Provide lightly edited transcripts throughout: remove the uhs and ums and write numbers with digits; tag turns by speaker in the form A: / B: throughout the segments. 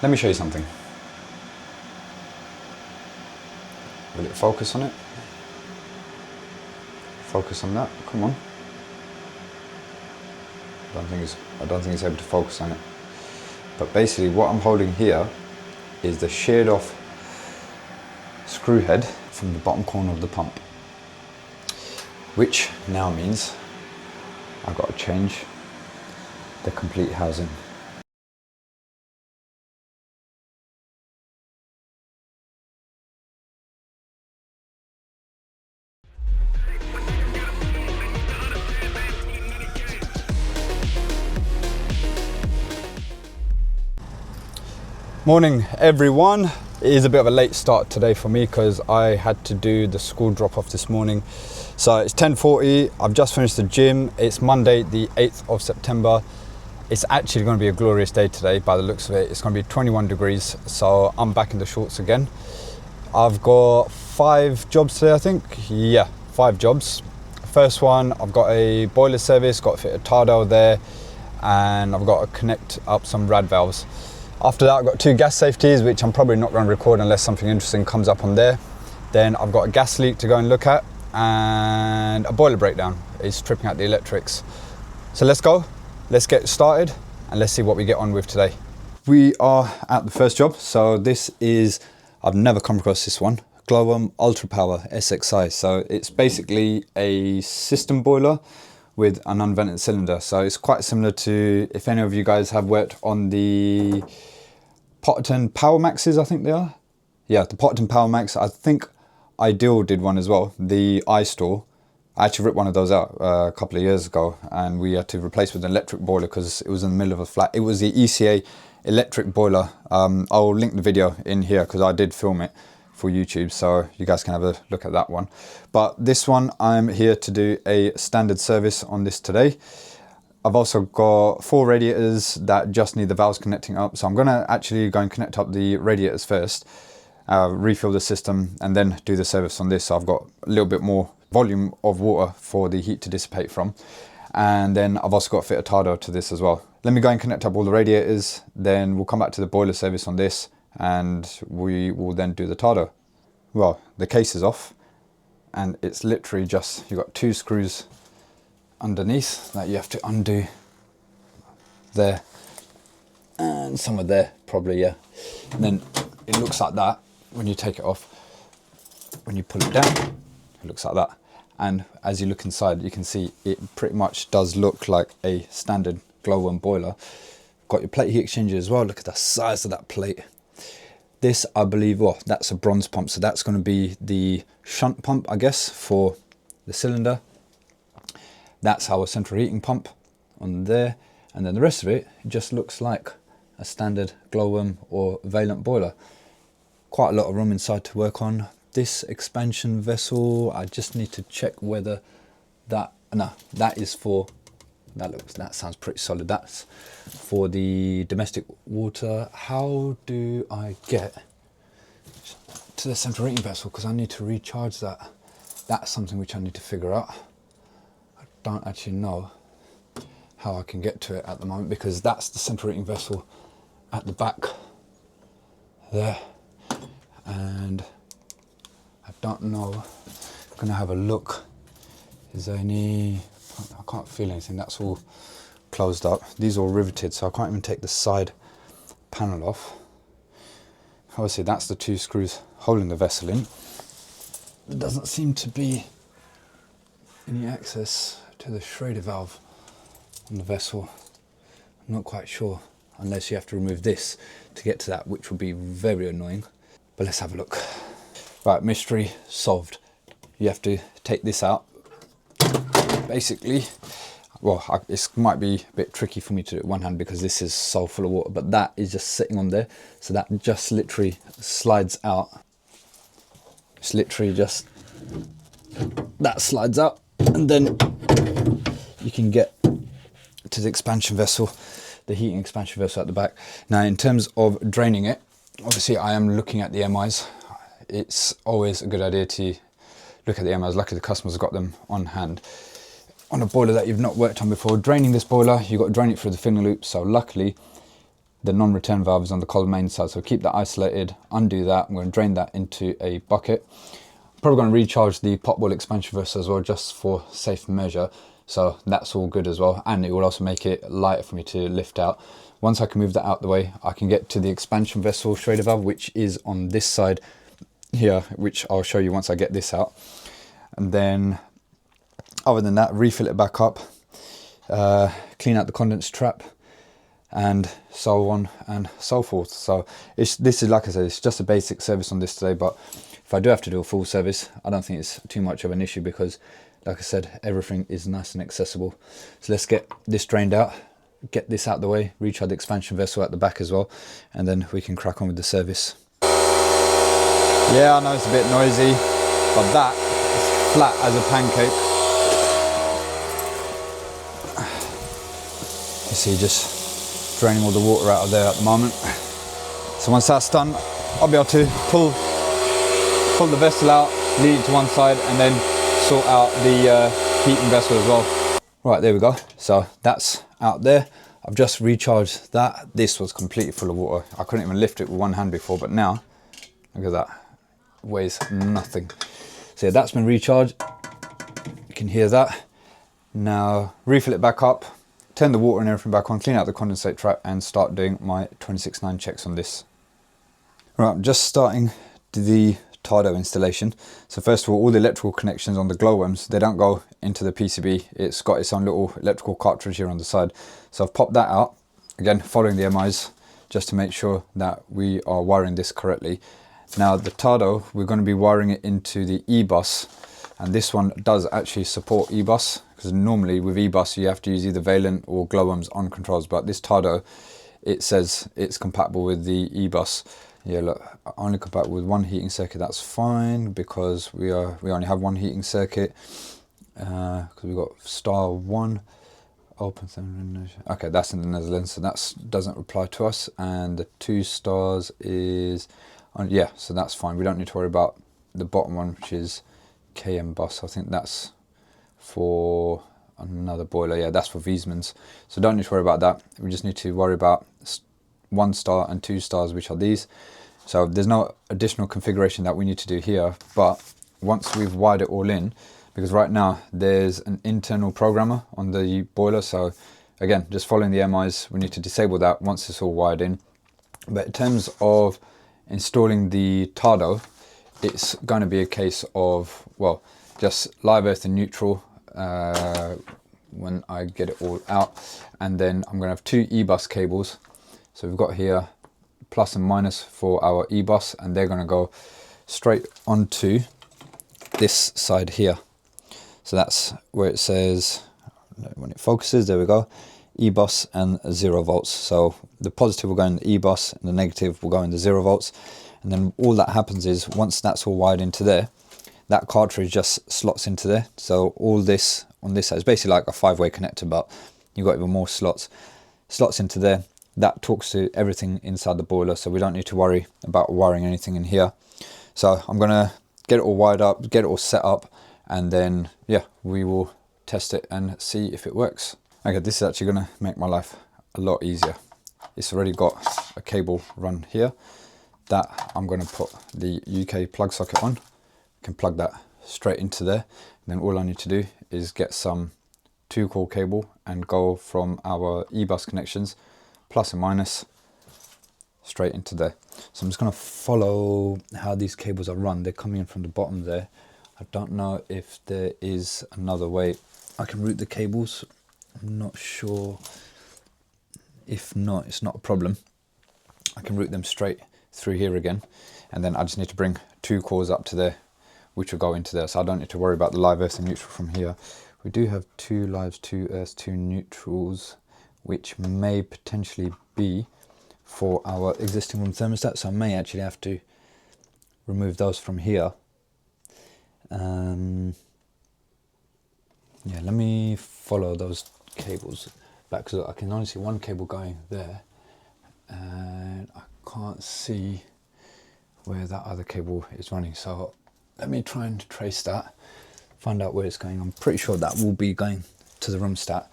A: Let me show you something. Will it focus on it? Focus on that, come on. I don't think it's able to focus on it. But basically what I'm holding here is the sheared off screw head from the bottom corner of the pump. Which now means I've got to change the complete housing. Morning everyone. It is a bit of a late start today for me because I had to do the school drop off this morning. So it's 10:40, I've just finished the gym. It's Monday the 8th of September. It's actually going to be a glorious day today by the looks of it. It's going to be 21 degrees, so I'm back in the shorts again. I've got 5 jobs today, I think. Yeah, 5 jobs. First one, I've got a boiler service, got to fit a Tado there, and I've got to connect up some rad valves. After that, I've got 2 gas safeties, which I'm probably not going to record unless something interesting comes up on there. Then I've got a gas leak to go and look at, and a boiler breakdown. It's tripping out the electrics. So let's go, let's get started, and let's see what we get on with today. We are at the first job. So this is, I've never come across this one, Glowworm Ultra Power SXI. So it's basically a system boiler with an unvented cylinder. So it's quite similar to, if any of you guys have worked on the Potterton Power Maxes, I think they are. Yeah, the Potterton Power Max. I think Ideal did one as well, the iStore. I actually ripped one of those out a couple of years ago, and we had to replace with an electric boiler because it was in the middle of a flat. It was the ECA electric boiler. I'll link the video in here because I did film it for YouTube, so you guys can have a look at that one. But this one, I'm here to do a standard service on this today. I've also got 4 radiators that just need the valves connecting up, so I'm going to actually go and connect up the radiators first, refill the system, and then do the service on this. So I've got a little bit more volume of water for the heat to dissipate from, and then I've also got to fit a Tado to this as well. Let me go and connect up all the radiators, then we'll come back to the boiler service on this, and we will then do the Tado. Well, the case is off, and it's literally just, you've got 2 screws underneath that you have to undo there, and some are there probably, yeah. And then it looks like that when you take it off. When you pull it down, it looks like that. And as you look inside, you can see it pretty much does look like a standard Glowworm boiler. Got your plate heat exchanger as well. Look at the size of that plate. This, I believe, well, that's a bronze pump, so that's going to be the shunt pump, I guess, for the cylinder. That's our central heating pump on there, and then the rest of it just looks like a standard Glowworm or Vaillant boiler. Quite a lot of room inside to work on. This expansion vessel, I just need to check whether that, no, that is for, that sounds pretty solid. That's for the domestic water. How do I get to the central heating vessel? Because I need to recharge that. That's something which I need to figure out. I don't actually know how I can get to it at the moment, because that's the central heating vessel at the back there. And I don't know, I'm gonna have a look. Is there any, I can't feel anything, that's all closed up. These are all riveted, so I can't even take the side panel off. Obviously that's the 2 screws holding the vessel in. There doesn't seem to be any access to the Schrader valve on the vessel. I'm not quite sure, unless you have to remove this to get to that, which would be very annoying. But let's have a look. Right, mystery solved. You have to take this out. Basically, well, it might be a bit tricky for me to do it with one hand because this is so full of water, but that is just sitting on there. So that just literally slides out. It's literally just, that slides out, and then you can get to the expansion vessel, the heating expansion vessel at the back. Now, in terms of draining it, obviously I am looking at the MIs. It's always a good idea to look at the MIs. Luckily the customers have got them on hand. On a boiler that you've not worked on before, draining this boiler, you've got to drain it through the filling loop. So luckily the non-return valve is on the cold main side, so keep that isolated, undo that. I'm going to drain that into a bucket. Probably going to recharge the potboil expansion vessel as well, just for safe measure. So that's all good as well, and it will also make it lighter for me to lift out. Once I can move that out the way, I can get to the expansion vessel Schrader valve, which is on this side here, which I'll show you once I get this out. And then other than that, refill it back up, clean out the condense trap, and so on and so forth. So this is, like I said, it's just a basic service on this today, but if I do have to do a full service, I don't think it's too much of an issue, because like I said, everything is nice and accessible. So let's get this drained out, get this out the way, recharge the expansion vessel at the back as well, and then we can crack on with the service. Yeah, I know it's a bit noisy, but that is flat as a pancake. You see, just draining all the water out of there at the moment. So once that's done, I'll be able to pull the vessel out, lead it to one side, and then sort out the heating vessel as well. Right, there we go. So that's out there. I've just recharged that. This was completely full of water. I couldn't even lift it with one hand before, but now, look at that. It weighs nothing. So yeah, that's been recharged. You can hear that. Now refill it back up, turn the water and everything back on, clean out the condensate trap, and start doing my 26.9 checks on this. Right, I'm just starting the Tado installation. So first of all the electrical connections on the glowworms, they don't go into the PCB. It's got its own little electrical cartridge here on the side. So I've popped that out, again following the MIs, just to make sure that we are wiring this correctly. Now the Tado, we're going to be wiring it into the E-bus, and this one does actually support E-bus, because normally with E-bus you have to use either Vaillant or glowworms on controls, but this Tado, it says it's compatible with the E-bus. Yeah, look, only compatible with one heating circuit. That's fine, because we only have one heating circuit, because we've got star 1 open. Okay, that's in the Netherlands, so that doesn't apply to us. And the 2 stars is yeah, so that's fine. We don't need to worry about the bottom one, which is KM bus. I think that's for another boiler. Yeah, that's for Wiesmann's, so don't need to worry about that. We just need to worry about 1 star and 2 stars, which are these. So there's no additional configuration that we need to do here, but once we've wired it all in, because right now there's an internal programmer on the boiler, so again, just following the MIs, we need to disable that once it's all wired in. But in terms of installing the Tado, it's going to be a case of, well, just live earth and neutral when I get it all out, and then I'm going to have 2 E-bus cables. So we've got here plus and minus for our E-bus, and they're going to go straight onto this side here. So that's where it says, when it focuses, there we go, E-bus and 0 volts. So the positive will go in the E-bus and the negative will go in the 0 volts. And then all that happens is, once that's all wired into there, that cartridge just slots into there. So all this on this side is basically like a 5-way connector, but you've got even more slots into there. That talks to everything inside the boiler, so we don't need to worry about wiring anything in here. So I'm gonna get it all wired up, get it all set up, and then yeah, we will test it and see if it works. Okay, this is actually gonna make my life a lot easier. It's already got a cable run here that I'm gonna put the UK plug socket on. Can plug that straight into there, and then all I need to do is get some 2-core cable and go from our E-bus connections, plus and minus, straight into there. So I'm just going to follow how these cables are run. They're coming in from the bottom there. I don't know if there is another way I can route the cables. I'm not sure. If not, it's not a problem. I can route them straight through here again, and then I just need to bring 2 cores up to there, which will go into there. So I don't need to worry about the live earth and neutral from here. We do have 2 lives, 2 earths, 2 neutrals, which may potentially be for our existing room thermostat, so I may actually have to remove those from here. Yeah, let me follow those cables back, because I can only see one cable going there, and I can't see where that other cable is running. So let me try and trace that, find out where it's going. I'm pretty sure that will be going to the room stat,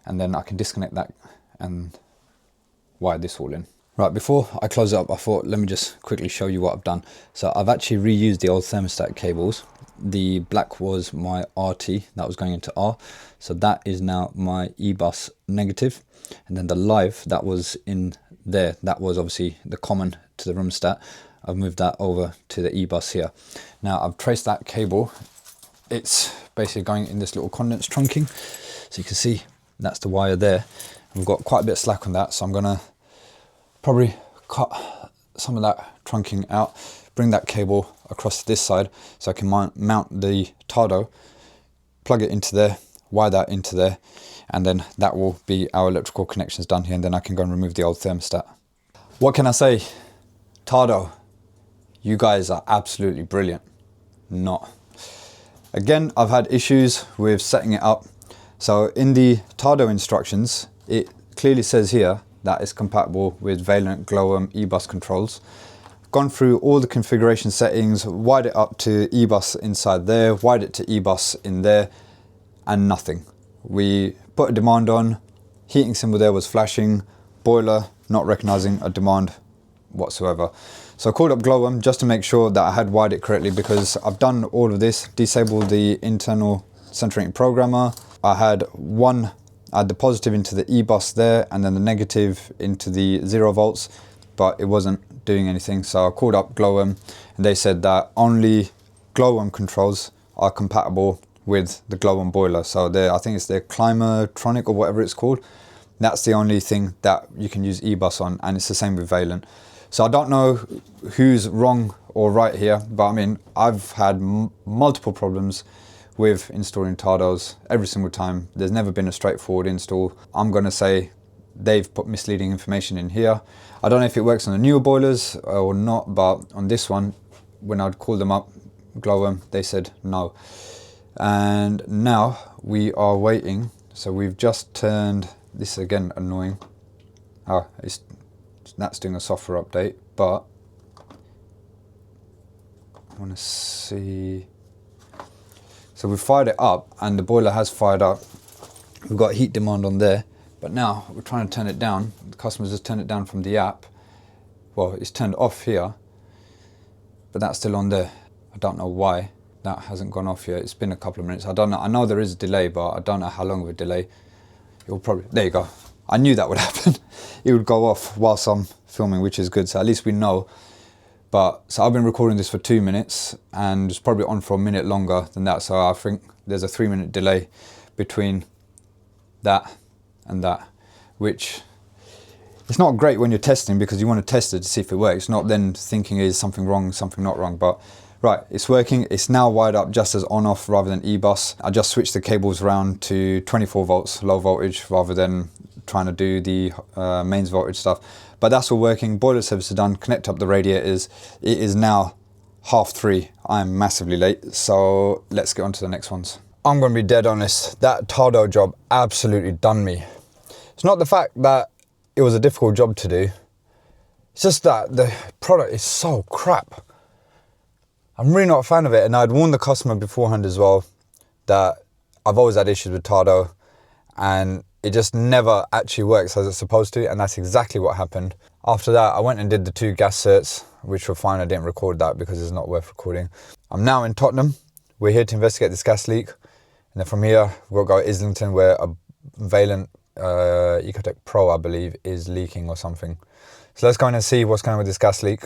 A: and then I can disconnect that and wired this all in. Right, before I close it up, I thought let me just quickly show you what I've done. So I've actually reused the old thermostat cables. The black was my RT that was going into R, so that is now my E-bus negative, and then the live that was in there, that was obviously the common to the thermostat. I've moved that over to the E-bus here. Now I've traced that cable. It's basically going in this little condense trunking, so you can see that's the wire there. We've got quite a bit of slack on that, so I'm gonna probably cut some of that trunking out, bring that cable across to this side so I can mount the Tado, plug it into there, wire that into there, and then that will be our electrical connections done here, and then I can go and remove the old thermostat. What can I say? Tado, you guys are absolutely brilliant. Not. Again, I've had issues with setting it up. So in the Tado instructions, it clearly says here that it's compatible with Vaillant Glow E-bus controls. Gone through all the configuration settings, wired it up to E-bus inside there, wired it to E-bus in there, and nothing. We put a demand on, heating symbol there was flashing, boiler not recognizing a demand whatsoever. So I called up Glowworm just to make sure that I had wired it correctly, because I've done all of this, disabled the internal centering programmer. I had the positive into the E-bus there, and then the negative into the 0 volts, but it wasn't doing anything. So I called up Glowworm, and they said that only Glowworm controls are compatible with the Glowworm boiler. So I think it's their Climatronic or whatever it's called. That's the only thing that you can use E-bus on, and it's the same with Vaillant. So I don't know who's wrong or right here, but I mean, I've had multiple problems with installing Tados every single time. There's never been a straightforward install. I'm going to say they've put misleading information in here. I don't know if it works on the newer boilers or not, but on this one, when I'd call them up, Glowworm, they said no. And now we are waiting. So we've just turned, this is again annoying. Oh, that's doing a software update, but I want to see. So we fired it up and the boiler has fired up. We've got heat demand on there, but now we're trying to turn it down. The customer's just turned it down from the app. Well, it's turned off here, but that's still on there. I don't know why that hasn't gone off yet. It's been a couple of minutes. I don't know. I know there is a delay, but I don't know how long of a delay. It will probably, there you go. I knew that would happen. It would go off whilst I'm filming, which is good. So at least we know. But so I've been recording this for 2 minutes, and it's probably on for a minute longer than that. So I think there's a 3-minute delay between that and that, which it's not great when you're testing, because you want to test it to see if it works, not then thinking is something wrong, something not wrong. But right, it's working. It's now wired up just as on-off rather than E-bus. I just switched the cables around to 24 volts low voltage rather than trying to do the mains voltage stuff. But that's all working. Boiler service is done. Connect up the radiators. It is now 3:30. I'm massively late, so let's get on to the next ones. I'm going to be dead honest. That Tado job absolutely done me. It's not the fact that it was a difficult job to do. It's just that the product is so crap. I'm really not a fan of it, and I'd warned the customer beforehand as well that I've always had issues with Tado, and it just never actually works as it's supposed to, and that's exactly what happened. After that, I went and did the 2 gas certs, which were fine. I didn't record that because it's not worth recording. I'm now in Tottenham. We're here to investigate this gas leak, and then from here we'll go to Islington, where a Vaillant Ecotech Pro, I believe, is leaking or something. So let's go in and see what's going on with this gas leak,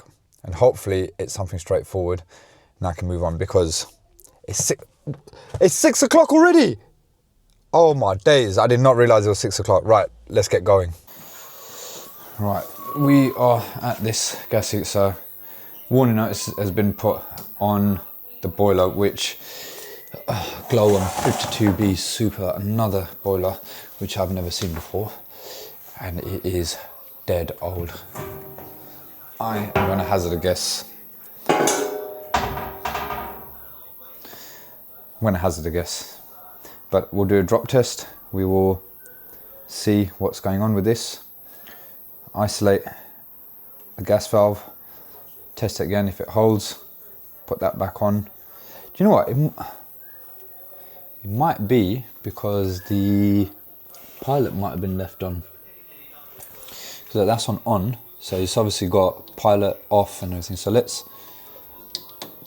A: and hopefully it's something straightforward, and I can move on, because it's 6 o'clock already. Oh my days, I did not realise it was 6 o'clock. Right, let's get going. Right, we are at this gas leak. So warning notice has been put on the boiler, which Glowworm 52B Super, another boiler which I've never seen before, and it is dead old. I am going to hazard a guess. But we'll do a drop test. We will see what's going on with this. Isolate the gas valve, test it again. If it holds, put that back on. Do you know what? It might be because the pilot might have been left on. Because So that's on. So it's obviously got pilot off and everything. So let's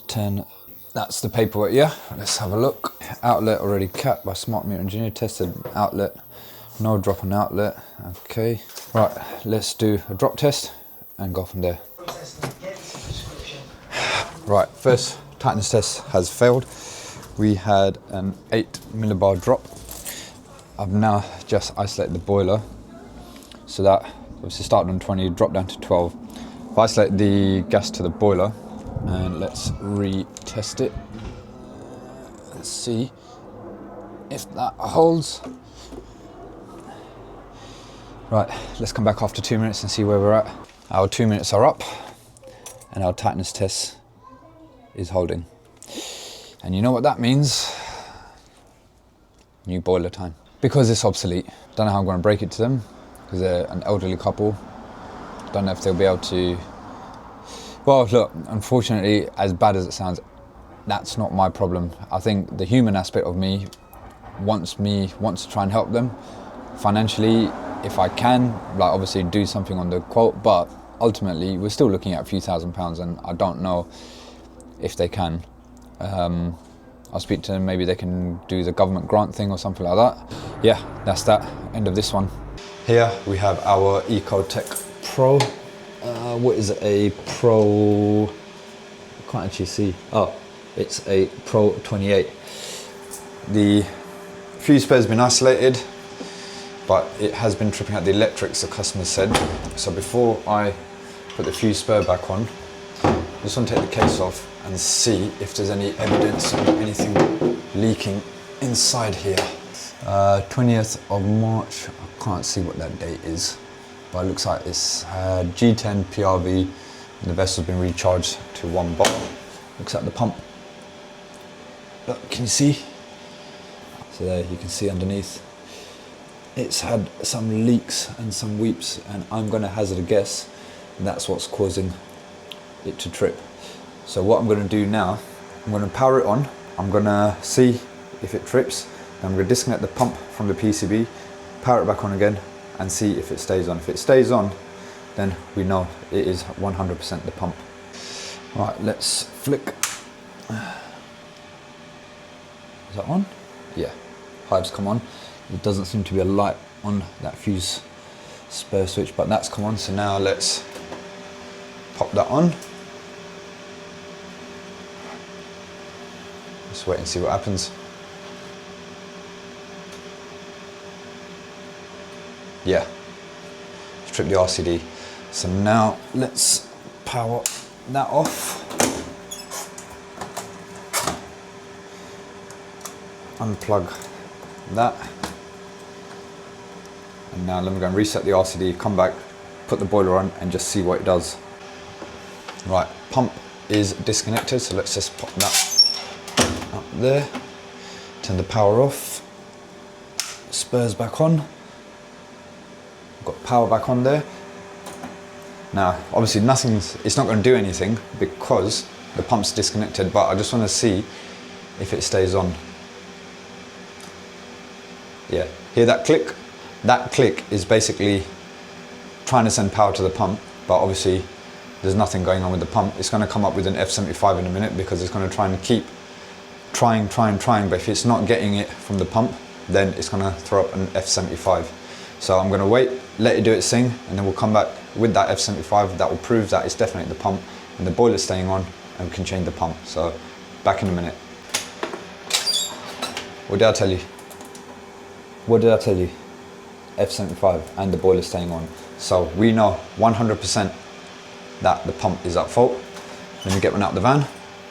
A: turn, that's the paperwork, yeah? Let's have a look. Outlet already capped by smart meter engineer, tested outlet, no drop on outlet, okay. Right, let's do a drop test and go from there. Right, first tightness test has failed. We had an 8 millibar drop. I've now just isolated the boiler. So that obviously started on 20, dropped down to 12. I've isolated the gas to the boiler and let's retest it. Let's see if that holds. Right, let's come back after 2 minutes and see where we're at. Our 2 minutes are up and our tightness test is holding. And you know what that means? New boiler time. Because it's obsolete, don't know how I'm going to break it to them because they're an elderly couple. Don't know if they'll be able to. Well, look, unfortunately, as bad as it sounds, that's not my problem. I think the human aspect of me wants to try and help them financially if I can, like obviously do something on the quote, but ultimately we're still looking at a few £1,000s and I don't know if they can. I'll speak to them, maybe they can do the government grant thing or something like that. Yeah, that's that, end of this one. Here we have our EcoTech Pro. What is it, a Pro, I can't actually see. Oh, it's a Pro 28. The fuse spare has been isolated, but it has been tripping out the electrics, the customer said. So before I put the fuse spare back on, I just want to take the case off and see if there's any evidence of anything leaking inside here. 20th of March, I can't see what that date is, but it looks like it's G10 PRV and the vessel's been recharged to 1 bar. Looks like the pump. Look, can you see? So there you can see underneath. It's had some leaks and some weeps, and I'm going to hazard a guess that's what's causing it to trip. So what I'm going to do now, I'm going to power it on, I'm going to see if it trips, then I'm going to disconnect the pump from the PCB, power it back on again and see if it stays on. If it stays on, then we know it is 100% the pump. Right, let's flick. Is that on? Yeah, hives come on. It doesn't seem to be a light on that fuse spare switch, but that's come on. So now let's pop that on. Let's wait and see what happens. Yeah, strip the RCD. So now let's power that off. Unplug that. And now let me go and reset the RCD, come back, put the boiler on and just see what it does. Right, pump is disconnected, so let's just pop that up there. Turn the power off. Spurs back on. Got power back on there. Now, obviously it's not going to do anything because the pump's disconnected, but I just want to see if it stays on. Yeah, hear that click? That click is basically trying to send power to the pump, but obviously there's nothing going on with the pump. It's going to come up with an F75 in a minute because it's going to try and keep trying, but if it's not getting it from the pump, then it's going to throw up an F75. So I'm going to wait, let it do its thing, and then we'll come back with that F75 that will prove that it's definitely the pump and the boiler's staying on, and we can change the pump. So back in a minute. What did I tell you? What did I tell you? F75 and the boiler staying on. So we know 100% that the pump is at fault. Let me get one out of the van,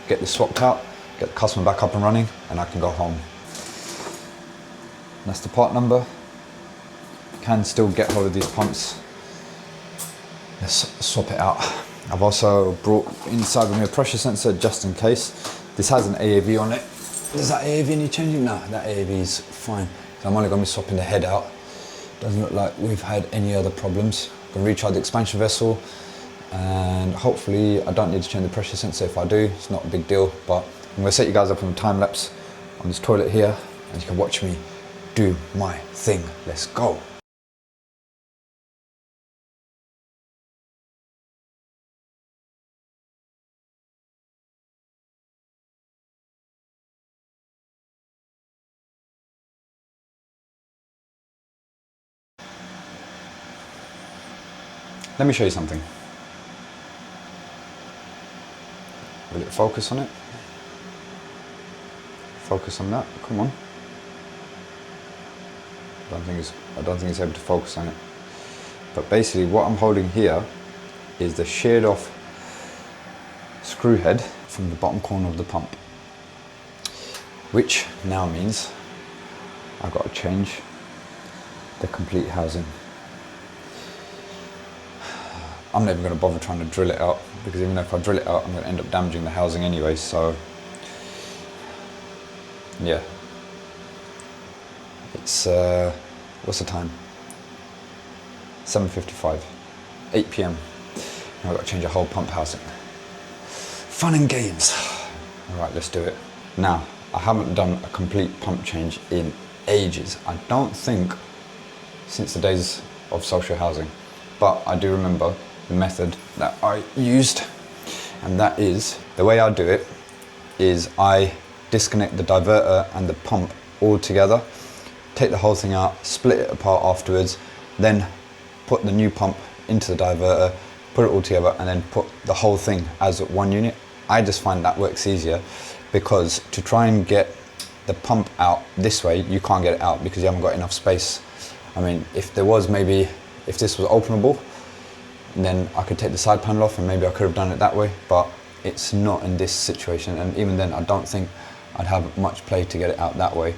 A: get this swapped out, get the customer back up and running, and I can go home. That's the part number. Can still get hold of these pumps. Let's swap it out. I've also brought inside with me a pressure sensor just in case. This has an AAV on it. Does that AAV need changing? No, that AAV is fine. So I'm only going to be swapping the head out. Doesn't look like we've had any other problems. I'm going to recharge the expansion vessel, and hopefully I don't need to change the pressure sensor. If I do, it's not a big deal, but I'm going to set you guys up on a time lapse on this toilet here, and you can watch me do my thing. Let's go. Let me show you something. Will it focus on it? Focus on that, come on. I don't think it's able to focus on it. But basically what I'm holding here is the sheared off screw head from the bottom corner of the pump. Which now means I've got to change the complete housing. I'm never going to bother trying to drill it out, because even if I drill it out, I'm going to end up damaging the housing anyway, so yeah. It's, what's the time? 7:55, 8 PM. Now I've got to change a whole pump housing. Fun and games. All right, let's do it. Now, I haven't done a complete pump change in ages. I don't think since the days of social housing, but I do remember the method that I used, and that is, the way I do it is I disconnect the diverter and the pump all together, take the whole thing out, split it apart afterwards, then put the new pump into the diverter, put it all together, and then put the whole thing as one unit. I just find that works easier, because to try and get the pump out this way, you can't get it out because you haven't got enough space. I mean, if there was if this was openable, then I could take the side panel off and maybe I could have done it that way, but it's not in this situation, and even then I don't think I'd have much play to get it out that way.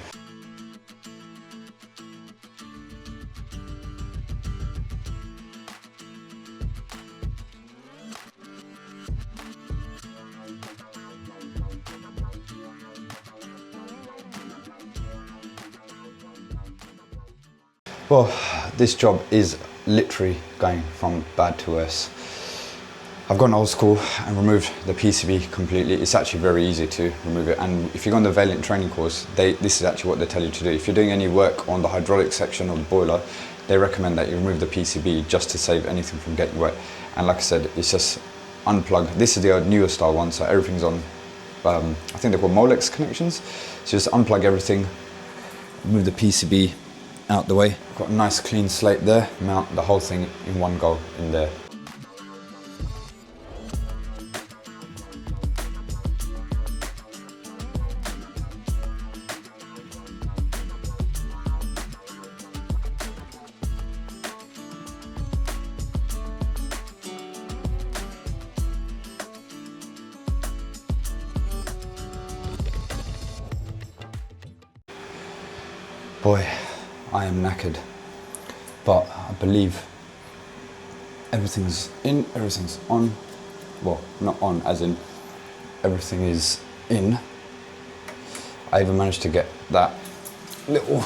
A: Well, this job is literally going from bad to worse. I've gone old school and removed the PCB completely. It's actually very easy to remove it, and if you go on the Vaillant training course, this is actually what they tell you to do. If you're doing any work on the hydraulic section of the boiler, they recommend that you remove the PCB just to save anything from getting wet. And like I said, it's just unplug. This is the newer style one, so everything's on, I think they're called Molex connections. So just unplug everything, remove the PCB out the way. Got a nice clean slate there, mount the whole thing in one go in there. Boy, I am knackered, but I believe everything's in, everything's on. Well, not on, as in everything is in. I even managed to get that little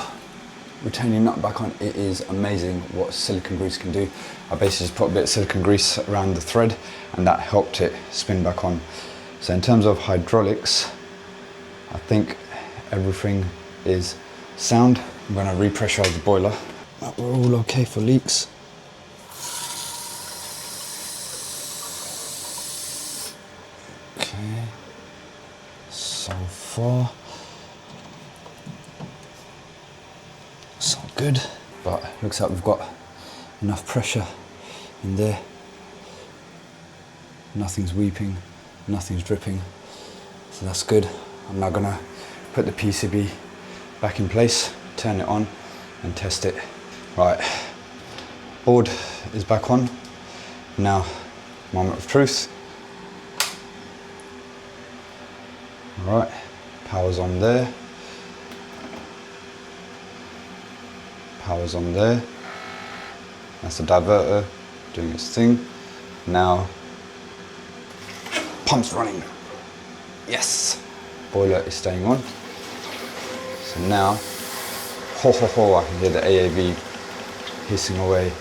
A: retaining nut back on. It is amazing what silicone grease can do. I basically just put a bit of silicone grease around the thread, and that helped it spin back on. So in terms of hydraulics, I think everything is sound. I'm going to repressurize the boiler. We're all okay for leaks. Okay, so far so good, but looks like we've got enough pressure in there. Nothing's weeping, nothing's dripping, so that's good. I'm now going to put the PCB back in place, turn it on and test it. Right, board is back on. Now, moment of truth. All right, power's on there. Power's on there. That's the diverter doing its thing. Now, pump's running. Yes, boiler is staying on. So now, ho ho ho, I can hear the AAV hissing away.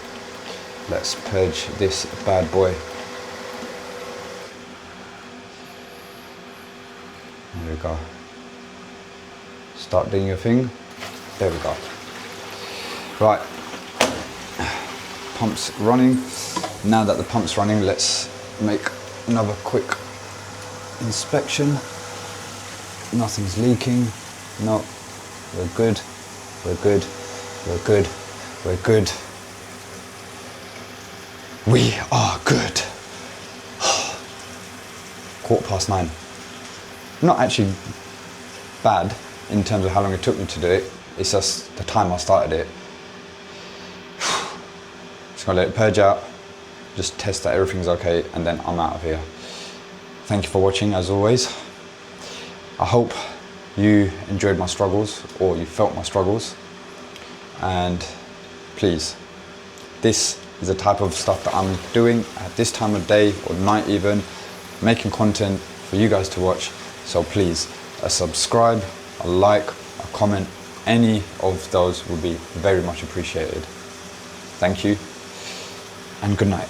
A: Let's purge this bad boy. There we go. Start doing your thing. There we go. Right, pump's running. Now that the pump's running, let's make another quick inspection. Nothing's leaking. No, we're good. We're good. We're good. We're good. We are good. 9:15. Not actually bad in terms of how long it took me to do it. It's just the time I started it. Just gonna let it purge out, just test that everything's okay, and then I'm out of here. Thank you for watching, as always. I hope you enjoyed my struggles, or you felt my struggles. And please, this is the type of stuff that I'm doing at this time of day or night even, making content for you guys to watch. So please, a subscribe, a like, a comment, any of those would be very much appreciated. Thank you, and good night.